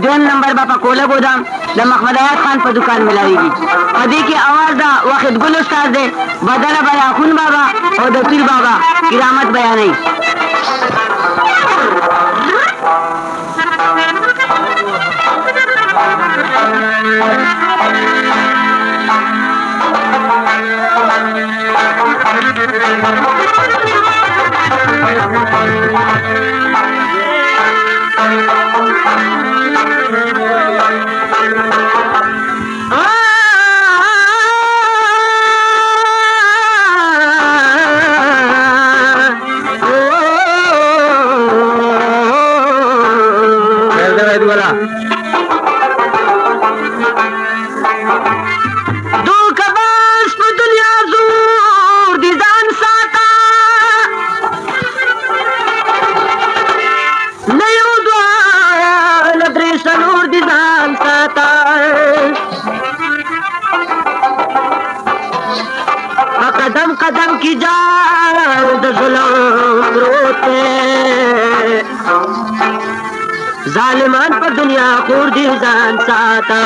دویم نمبر با په کوله ګودام د محمد حیات خان په دکان ملاویږي. په دې کې اواز د وحید ګل استاد دی، بدله به یاخون بابا او د پیر بابا کرامت بیانوي. قدم قدم کی جان د ظلم روتے ظالمان پر دنیا خور دی ځان ساته.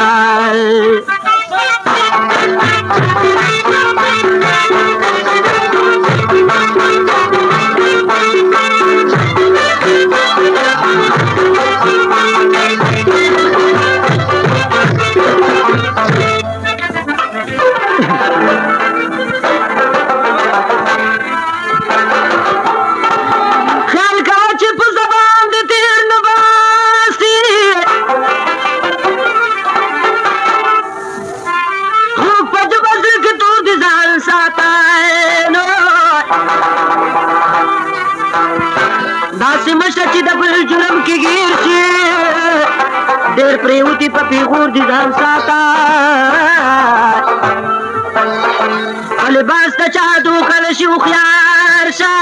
داسې مشه چې د بل جرم کې ګیر شي ډېر پرېوتي په پیغور دي ځان ساته. په لباس د چا دوکه شي هوښیار شه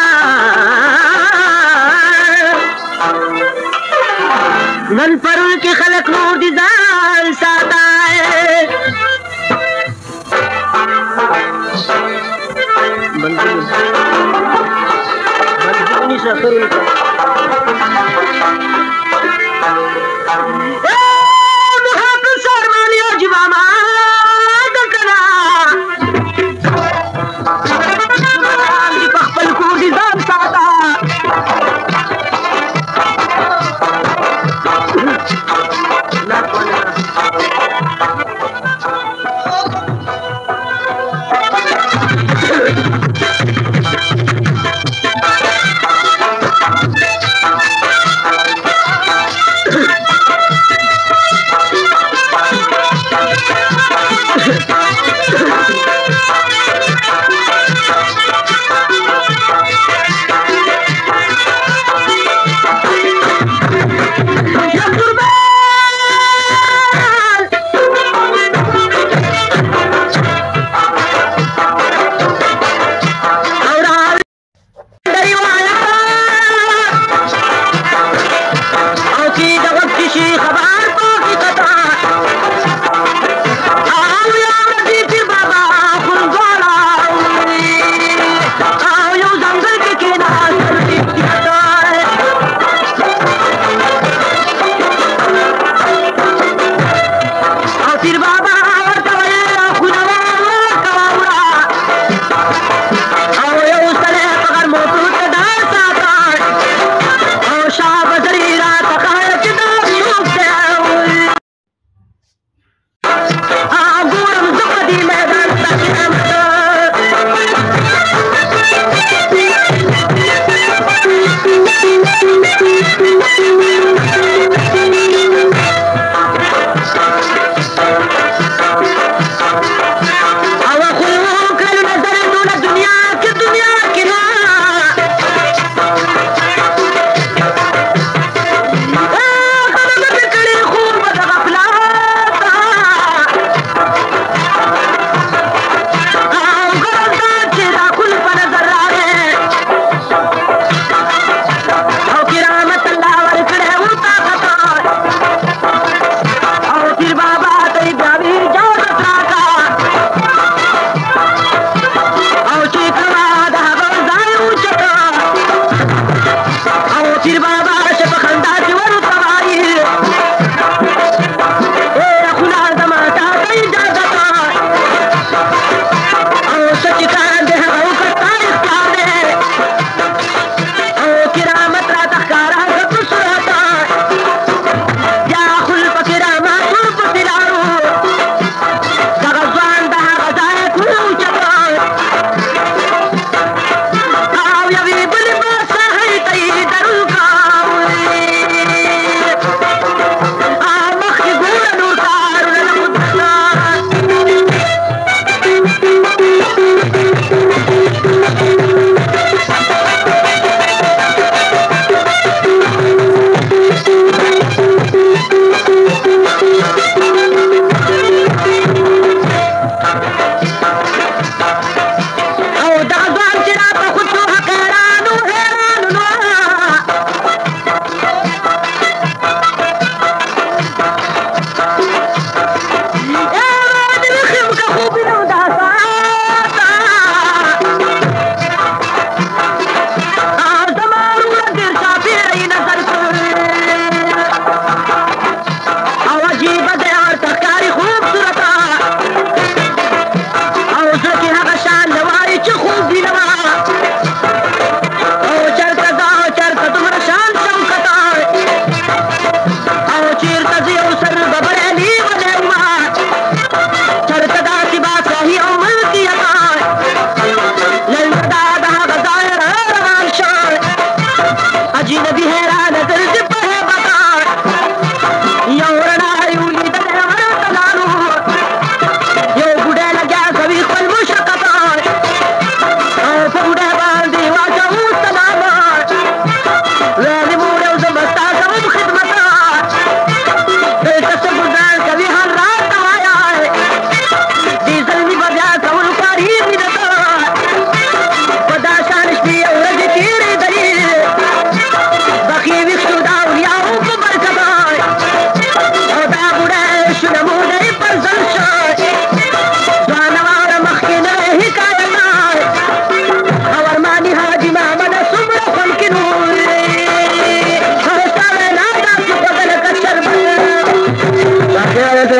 نن پرون کې خلک نور دي ځان ساته. محافظ سرمانی او جوامه دکنا دی په خپل کور دي ځان ساته.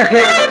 خیر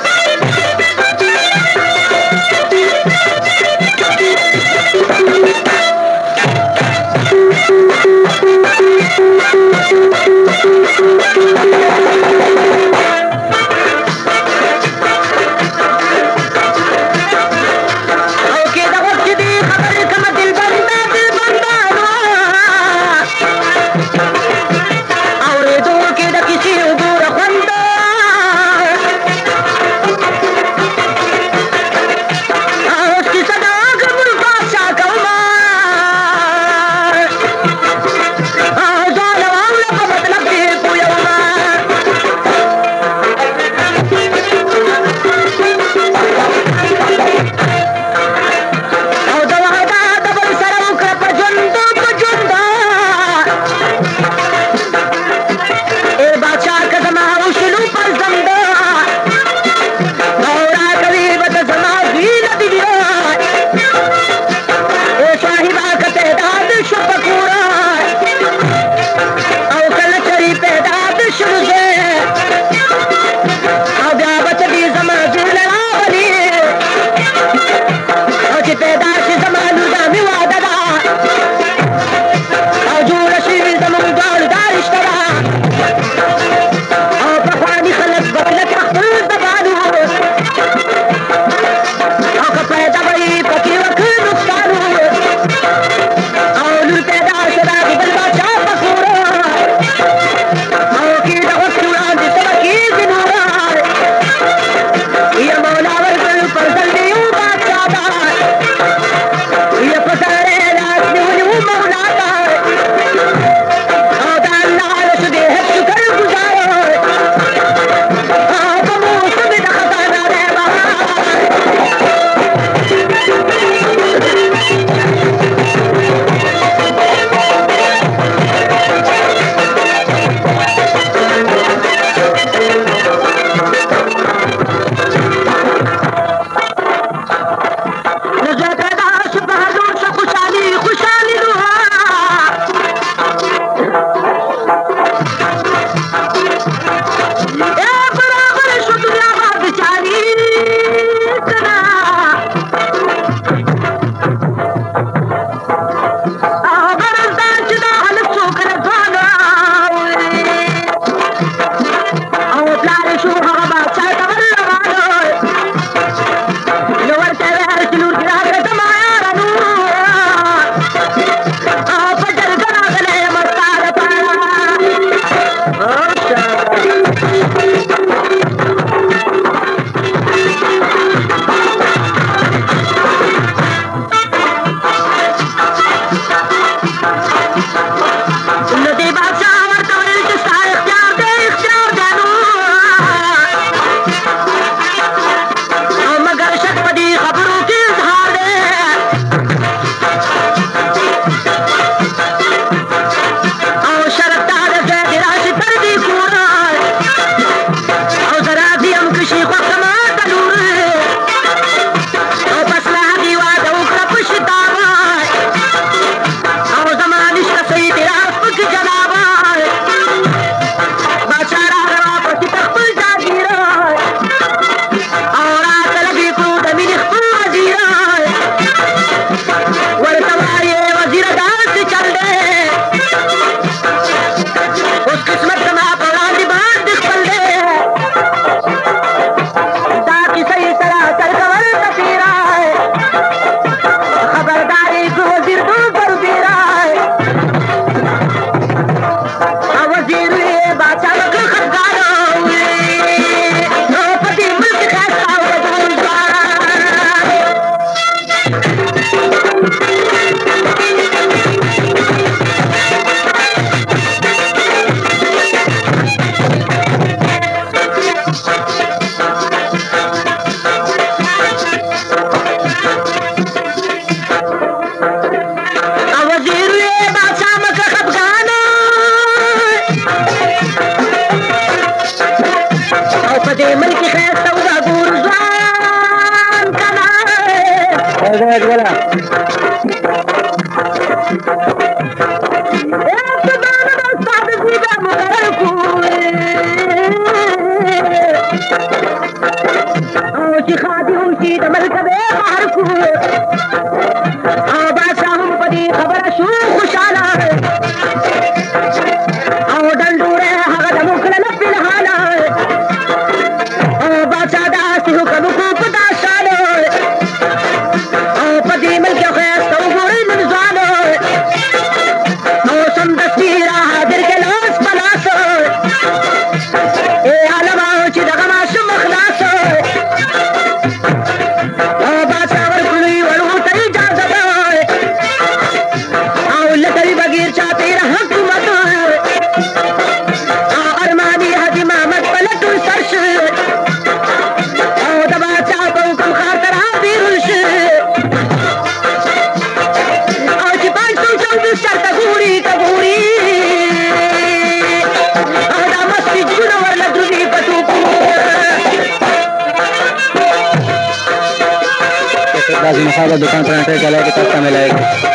मसाला दुकान पर एंटर चला के तब मिलाएगा।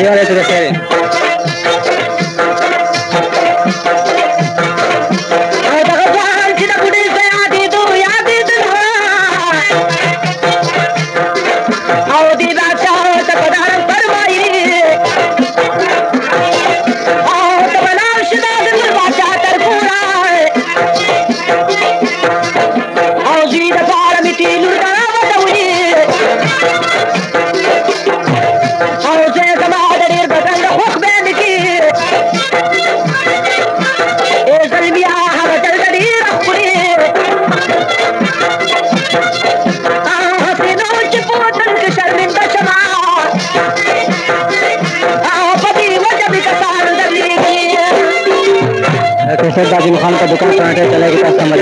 वाले तो रखे कैसे आजिम खान का दुकान पराठे चलेगी तो समझ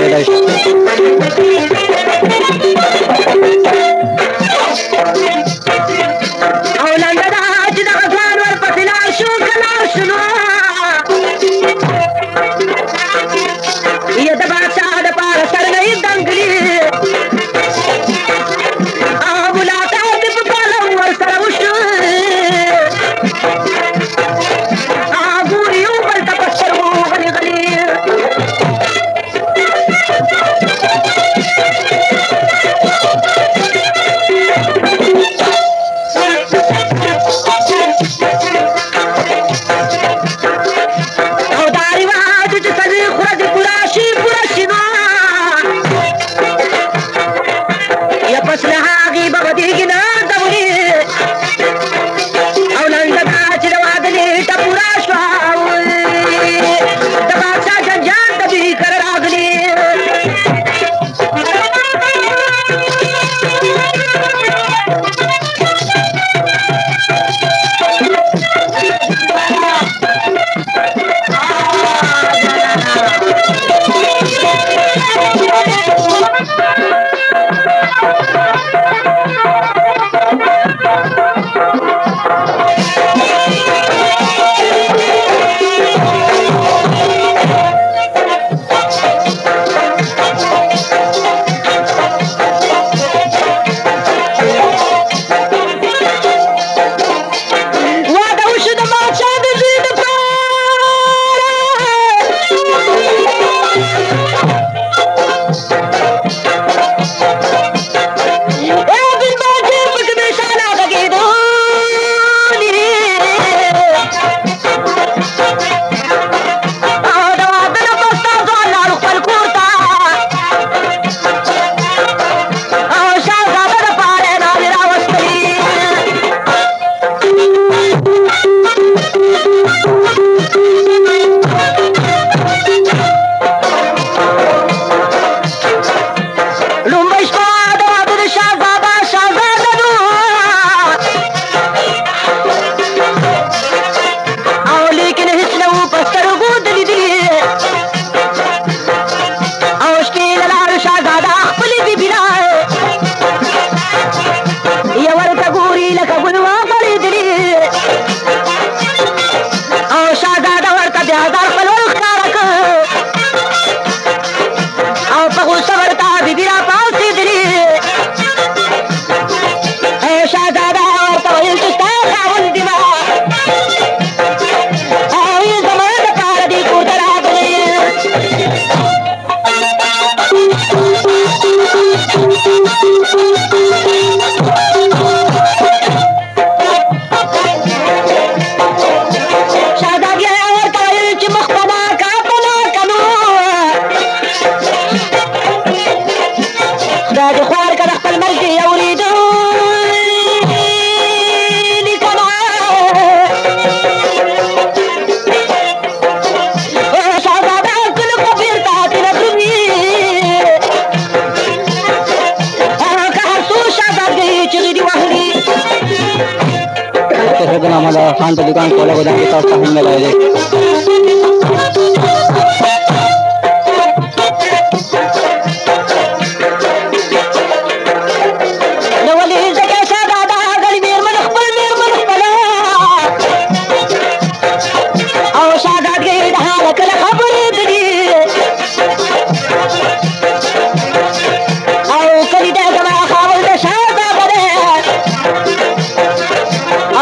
हमारा खान की दुकान खोला गोदाम की तरफ सामने में लगे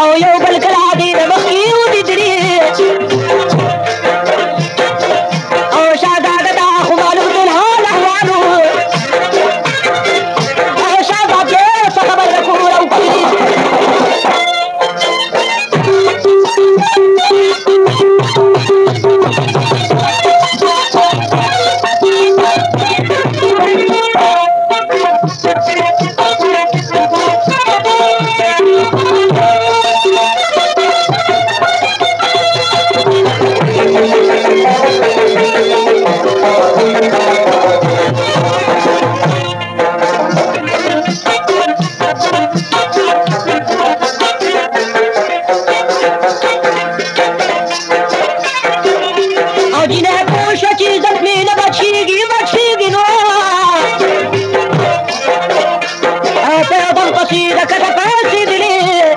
او یو بل کلا دی دم قصيدة كذا قاسي دلي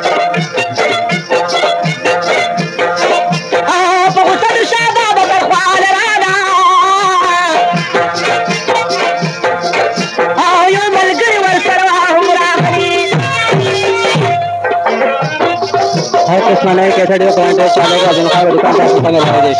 فغسل شادة بطرخوال رانا يوم القري والسرواه مراقبي हर किस्म नए कैसेट व कॉन्टेंट चलेगा जिनका दुकान पर संग मिलाएगी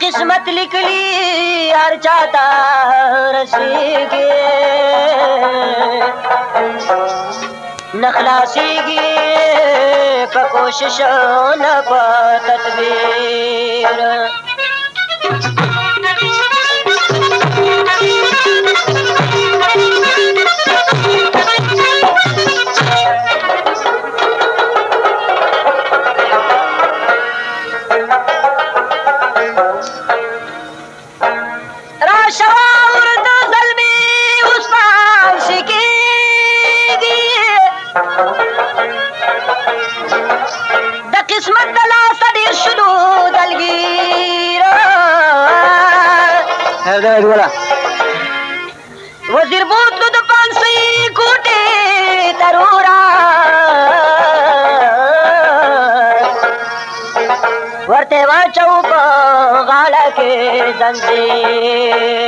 किस्मत लिखली हर चाहता रसीगे नखलासीगे पर कोशिश न पर तदबीर شاید ولا وزیر بوتلو د پانسۍ کوټې ترورا ورته واچو په غاړه کې زنځیر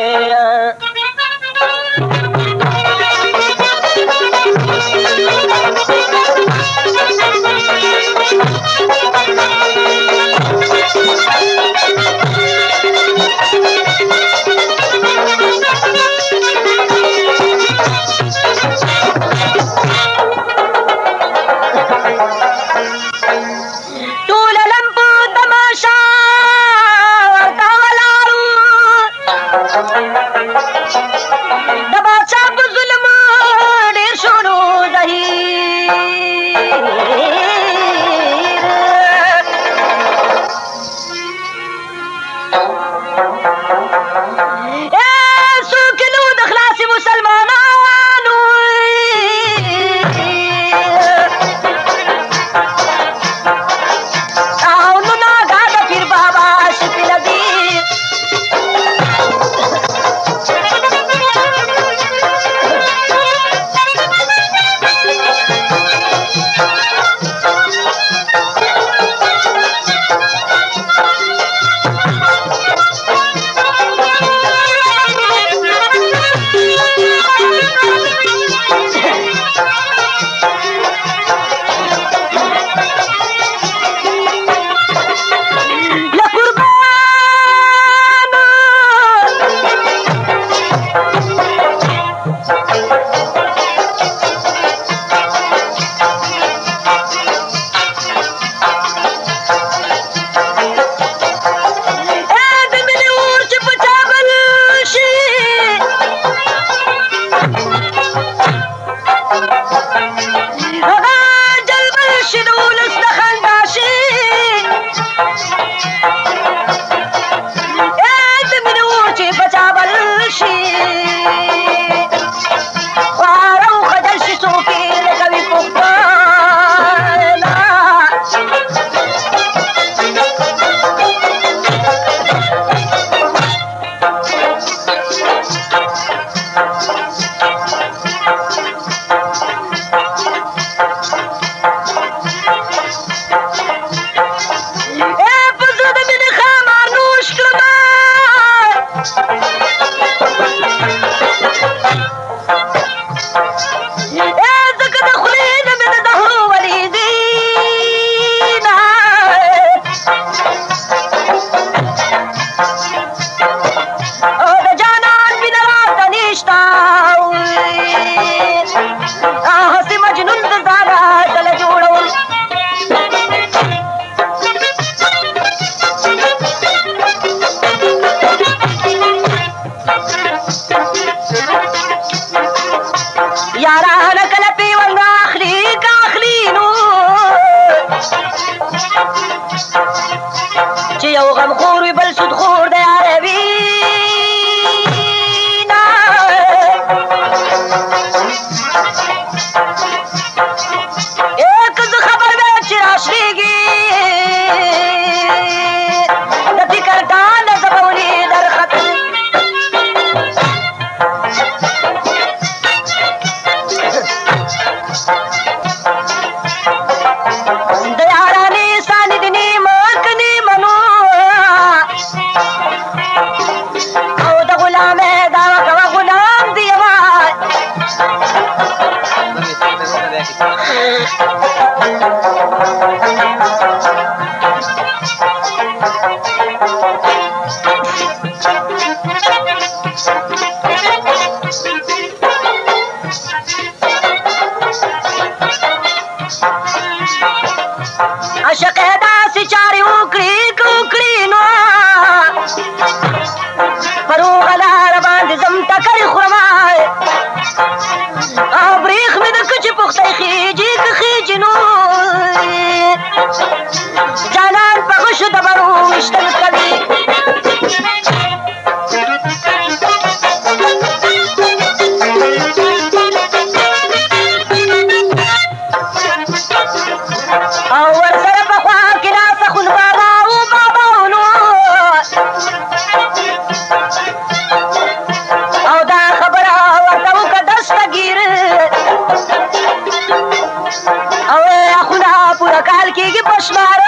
کېږي بشمار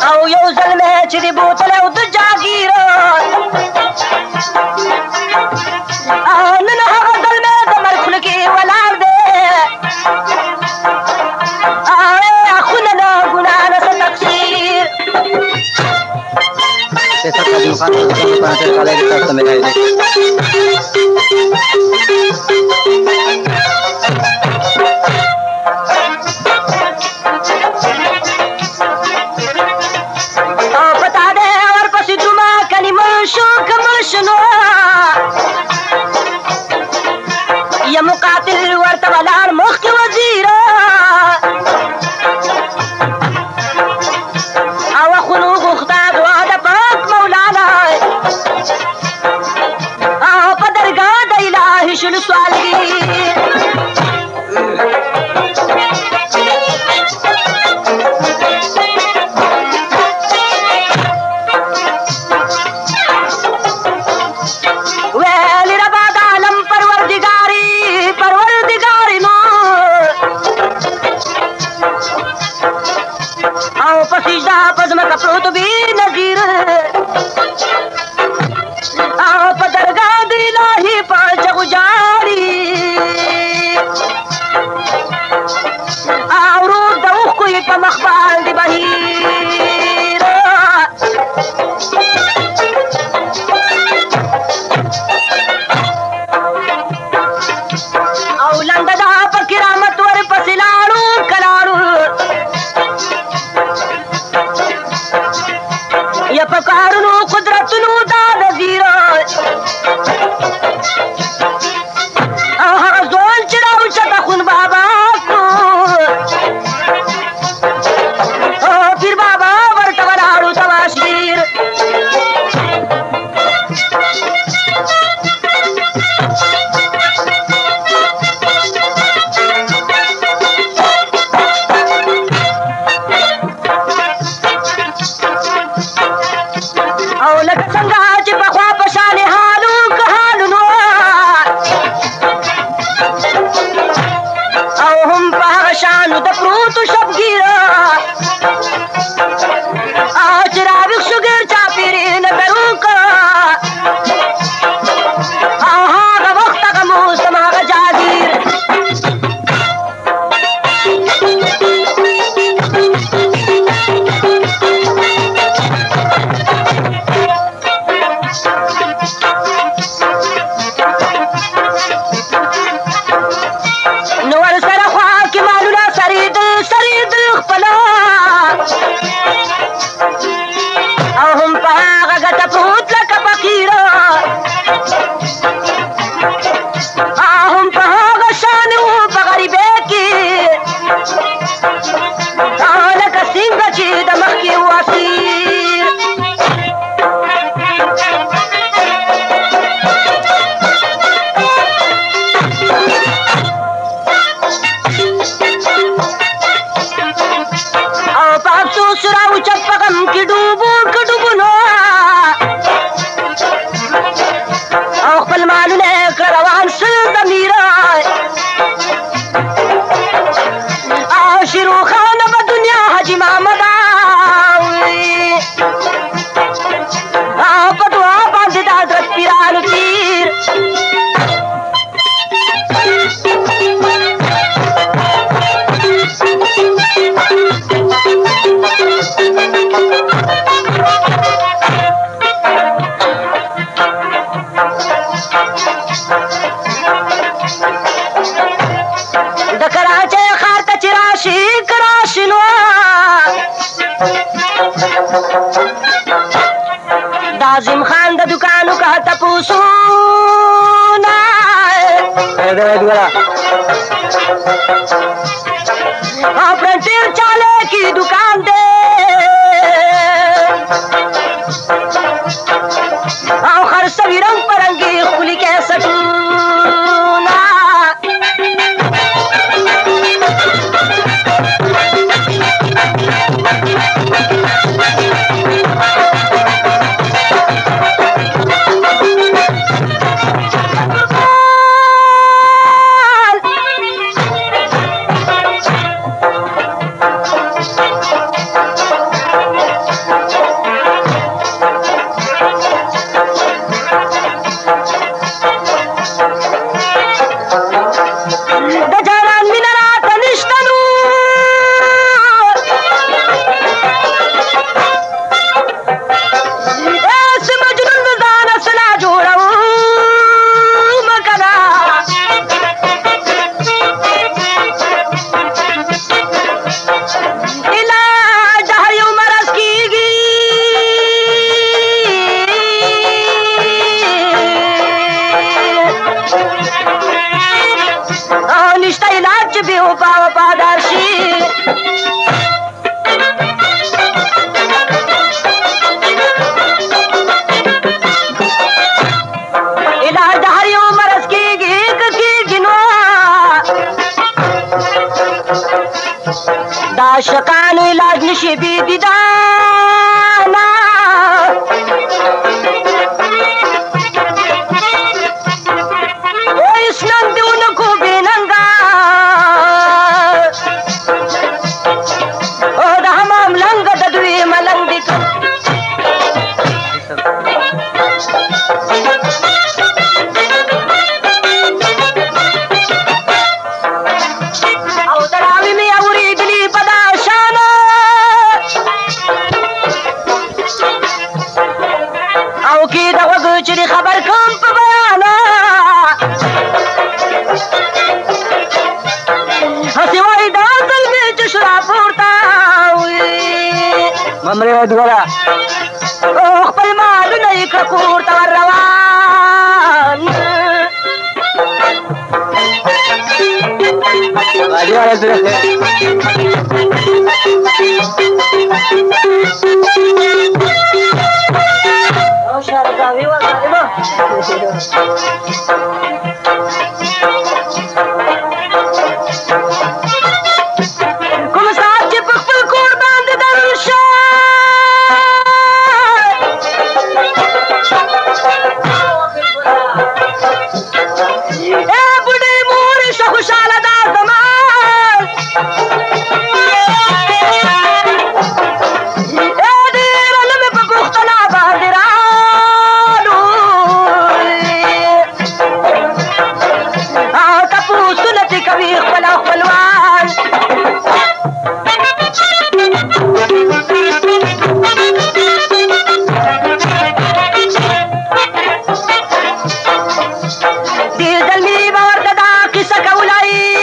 او یو زلمی چې د بوتل او د جاګیر نن هغه زلمی د مرګ خوله کې ولاړ دی خونه نه ګناه نه څه تقصیر कैसा आजम खान पहुंचे काले के साथ मिलाए बता दे और पसी तुमा कनी मशो कमशनो ये मुकातिल वर्त वलार मुख्य वजीर او خونو غختا دعا د پاک مولانا او په درګاه د الهي شل سوالګي ویلی ربا د عالم پروردگاری نو او پسیجدا پزمکا پروت بی نظیر او په درګاه د الهي پاچغو جاری او رو د اوښکو یې په مخ باندې بهیر او لنډه دا په کرامت ورپسې لاړو کلاړو یا په کارونو قدرتونو دا نظیر او هغه ځوان چې راوچته خون بابا کو پیر بابا ورته ولاړو تباشیر او لکه څنګه چې پخوا په شان حالو که حالونو او هم په هغه شانو د پروتو شبګیره چې راویښ شو ګر چاپېرې نظروکه او هغه وخت هغه موسم هغه جاګیر نو ورسره خوا کې مالونه سرید خپله او هم په هغه ګټه پروت لکه فقیره او هم په هغه شان و په غریبۍ کې او لکه څنګه چې د مخکې و اسیر او په افسوس راوچت په غم کې ډوبو که ډوبونو او خپل مالونه یې کړه روان سل ضمیره او شیروخانه په دنیا حاجي محمد او په دعا باندې د حضرت پیرانو تیر د کراچۍ ښار ته چې راشي کراشي نو د عظیم خان د دکانو که تپوسونه او فرنټیر چاله کی دکان دی او خرڅوي رنګ پرنګي ښکلي کیسټونه او نشته علاج چې بې وفا وفادار شي علاج د هر یو مرض کېږي که کېږي نو د عاشقانو علاج نشي بې دیدانه چې خبر کوم په بیانه هسې وایي دا زلمې چې شرا پورته وي ممرې دوره خپل مالونه یې کړه کور ته ور روان غاجي والا سره شارګاوي وګورم کوم سات چې په خپل کور باندې درول شي اے بډې مور شه خوشاله دا زمان اے ډېر لمه په پښتنه باندې کوي خپل خپلوان دې زلمي به ورته دا قصه کولای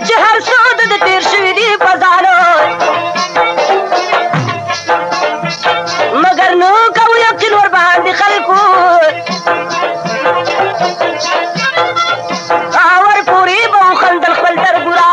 چې هر څه د تېر شوي دي په ځانو مګر نو کوو یقین ورباندې خلکو ورپورې به وخندل خپل تربوران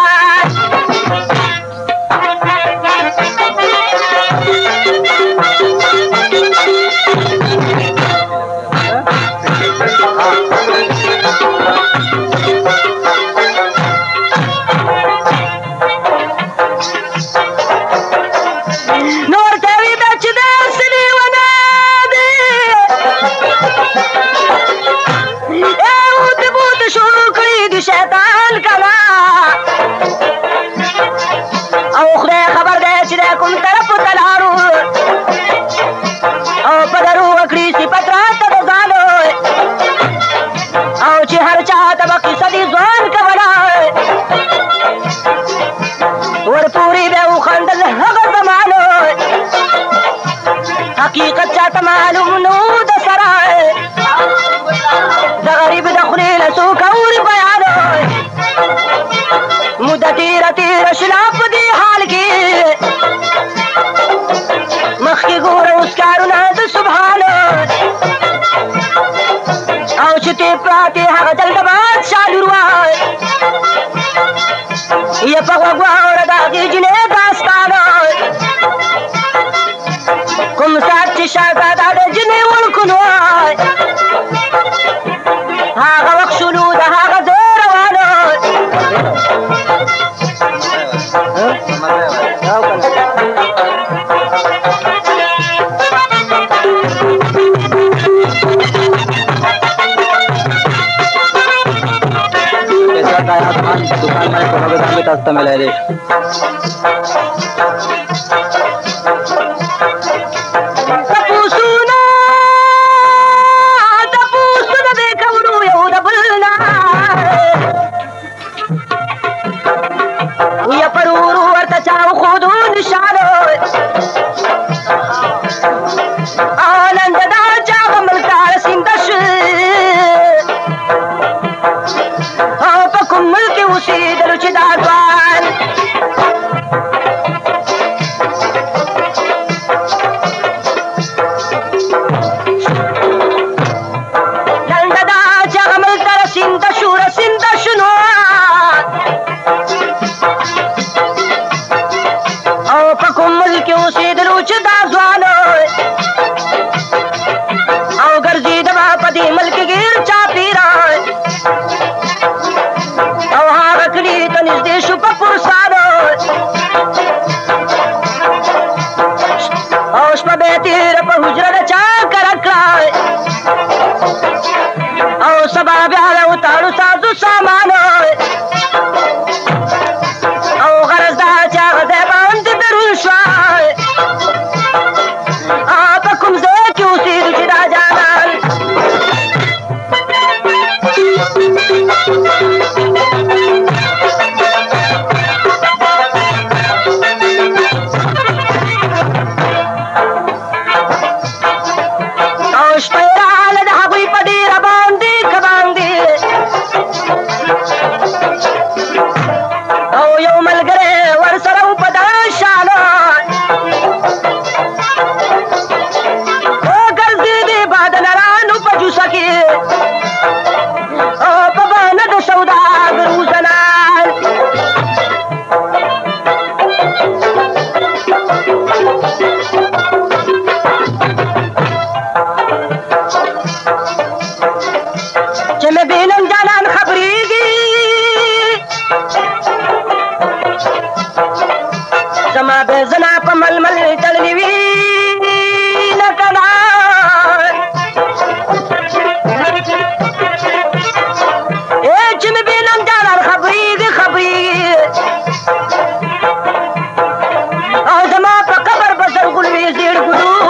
شیطان کلا او خدای خبر دی چې د کوم طرف ته لاړو او په درو وکړي صفت راته د ځانو او چې هر چا ته به قصه دې ځوان کوله ورپورې به وخندل هغه زمانو حقیقت چاته معلوم نو د سره د غریب د خولې له څوک اوري بیانو موده تېره شوله په دې حال کې مخکې ګوره اوس کارونه د سبحانو او چې تې پراتې هغه دل د بادشاه لور وای یې په غوږ واوره د هغې جینۍ داستانو کوم ساعت چې شهزاده د جینۍ وړکون وای هغه وخت شولو د هغه ځای روانو दुकान में कोनो के दाम भी सस्ता मिले रे تیر په حجره د چا کره کړه او سبا بیا راوتاړو سازو سامانو او غرض دا چې هغه ځای باندې درون شوی په کوم ځای کې اوسېږي چې دا جانان او شپه یې راغله د هغوی په ډېره باندې که باندې او یو ملګری ورسره و په دغه شانه وګرځېدې باد نرانو په جوسه کې او په بانه د سوداګر و زنان چې مې بینم جانان خبرېږي زما بې زنا په ململ تړلې وي نه که نه چې مې بینم جانان خبرېږي او زما په قبر به زرغون وي زیړ ګلونه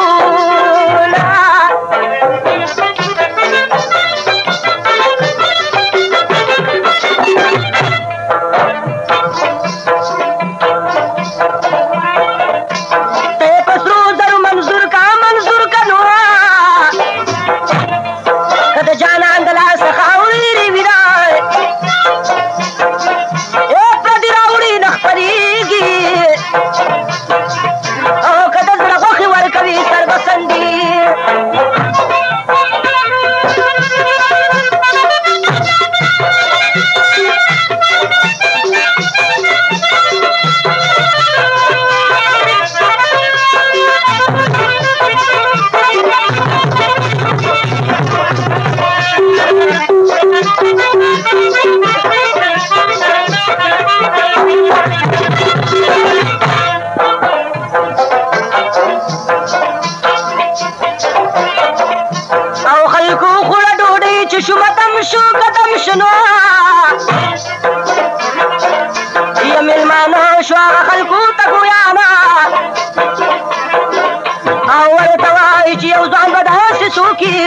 شو متم شو قدم شنو یا ملمانو شو هغه خلکو ته ګویانا او ورته وایي چې یو ځوان به داسې څوکي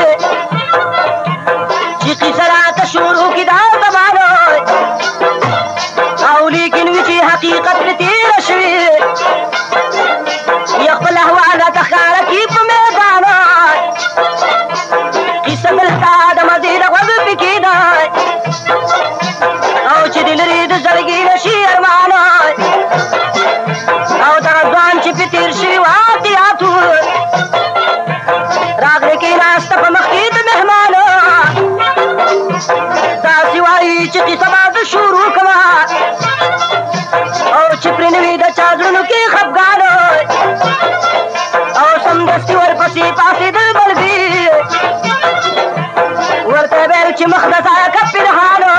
چې قیصه راته شروع کړي دا زمانو او لیکن وي چې حقیقت پرې تېره شوي یا خپل احوال راته ښکاره کړي په میدانو قیصه دلته د مزید غوږ پکې دی او چې د لرې د زړګي نشي ارمانو او دغه ځوان چې پې تېر شوي واقعاتو راغلی کېناسته په مخکې د مهمانو داسې وایي چې قیصه به زه شروع کړمه او چې پرې نه وي د چا زړونو کې خفګانو او سمدستي ورپسې پاڅېدل بلګي ورته ویل چې مخ د ځایه که پنهانو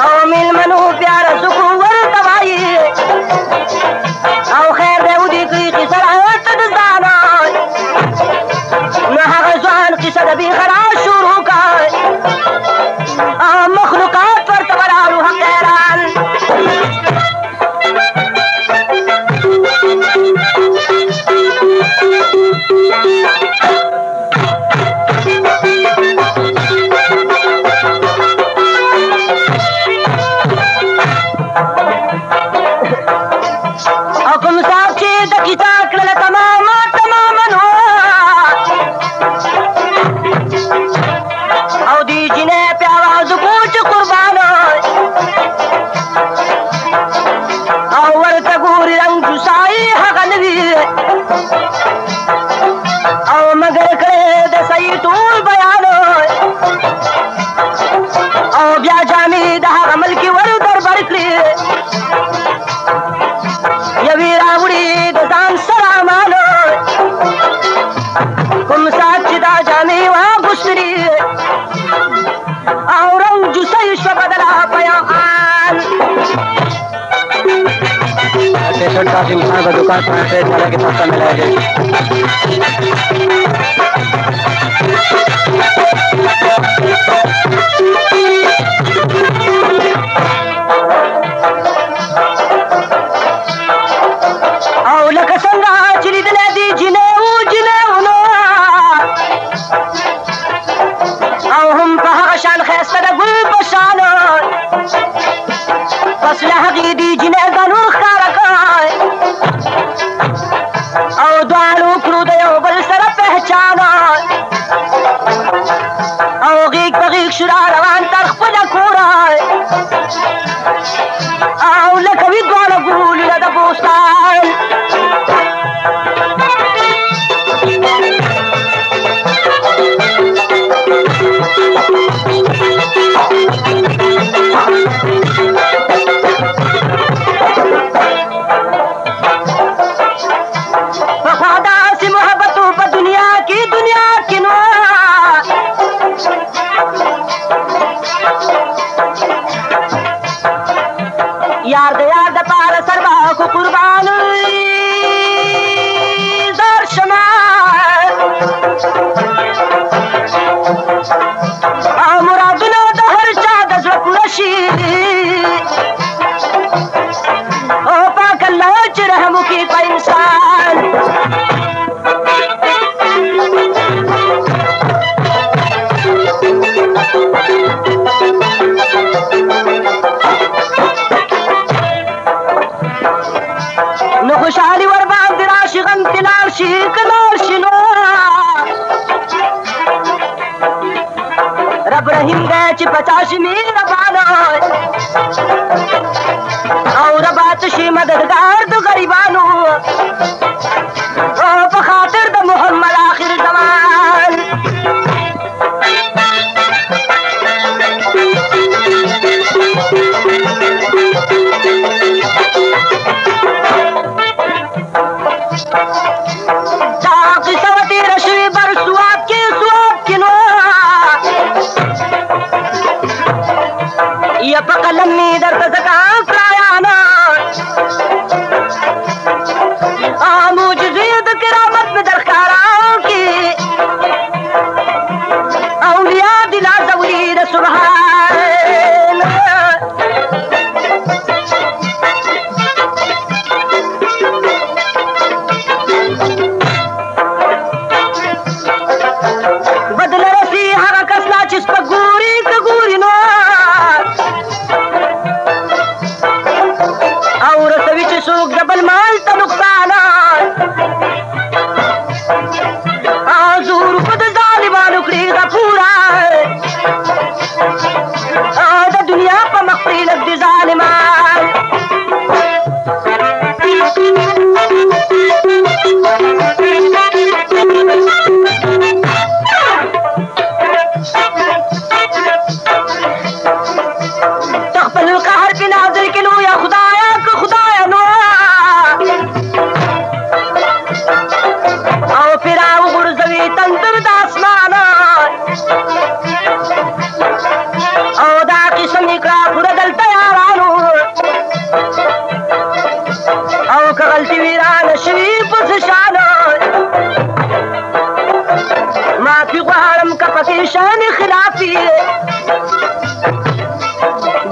او مېلمنو پیاره سکو ورته وایي او خیر دی ودې کړي قیصه راورته د ځانه نو هغه ځوان قیصه د بیخه را شروع کړ مخلوقات ورته ولاړو حقیران او کوم صاحب چې د کیسه کړله تماما نو او دې جینۍ پې اواز وکړو چې قربانو او ورته ګوري رنګ جوسایي هغه نه وي او مګر کړی د صحیح ټول بیانو او بیا جامې د هغه ملکې ور دربر کړي یوې راوړي د ځان سره امانو रेस्टोरेंट कासिम खान का दुकान फ्रंट वाला के साथ मिलाया गया।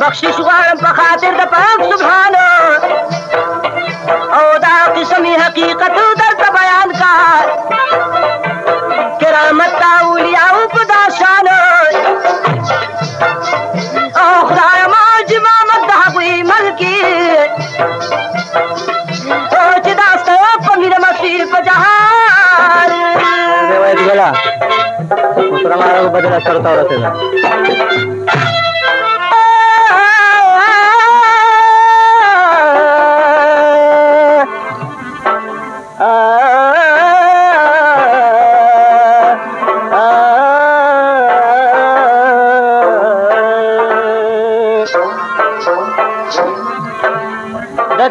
बख्शिश वारम पर खातिर द पाक सुभानो और दा किस्मी हकीकत दर बयान का किरामत ताउलिया उपदा शानो ओ खुदा माज मामद दहवी मलकी ओ चिदास्ता पमीर मसीर पजहार देवा दिला दूसरा मारा को बदला करता रहता है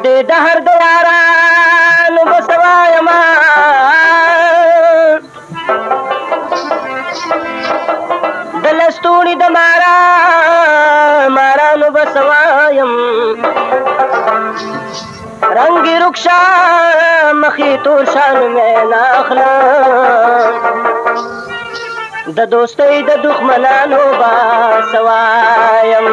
दे दहर दयारान बसवायमा दलस्तूनी दमारा मारान बसवायम رنگی رکشا مخی تور شان میں ناخلم د دوستی د دښمنانو با سوایم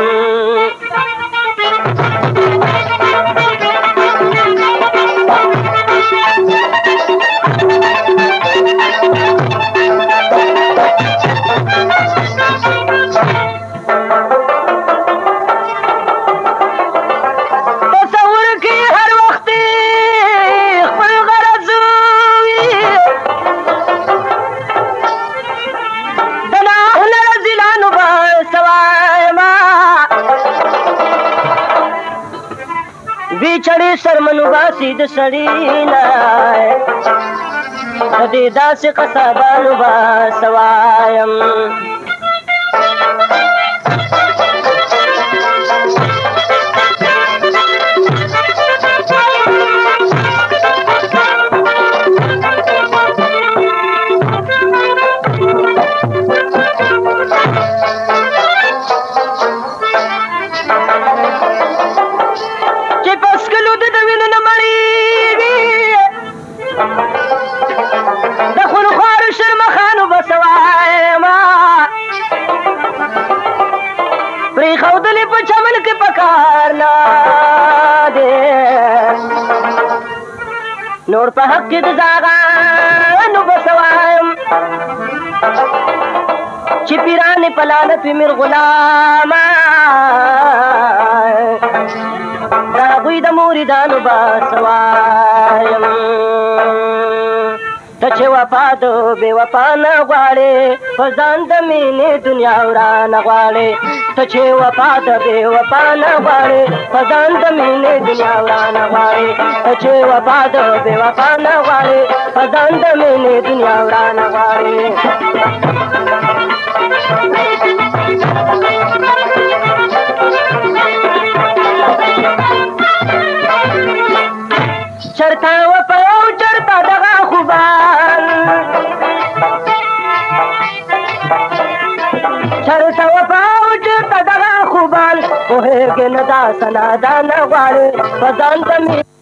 چړې سرمنو باسي د سړي نه د دې داسې قصابانو به سوایم خودلی په چمن کې پکار نه دي نور په حق کې د زاغانو بسوایم چې پیرانې په لعنت وي میر غلاما د هغوی د مریدانو بسوایم ته چې وفا د بې وفا نه غواړې په ځان د مینې دنیا ورانه غواړې ته چې وفا د بې وفا نه غواړې په ځان د مینې دنیا ورانه غواړې ته چې وفا د بې وفا نه غواړې په ځان د مینې دنیا ورانه غواړې چرته وفا او چرته دغه خوبان چرته وفا او چرته دغه خوبان پوهېږې نه دا سنا دا نه غواړې په ځان د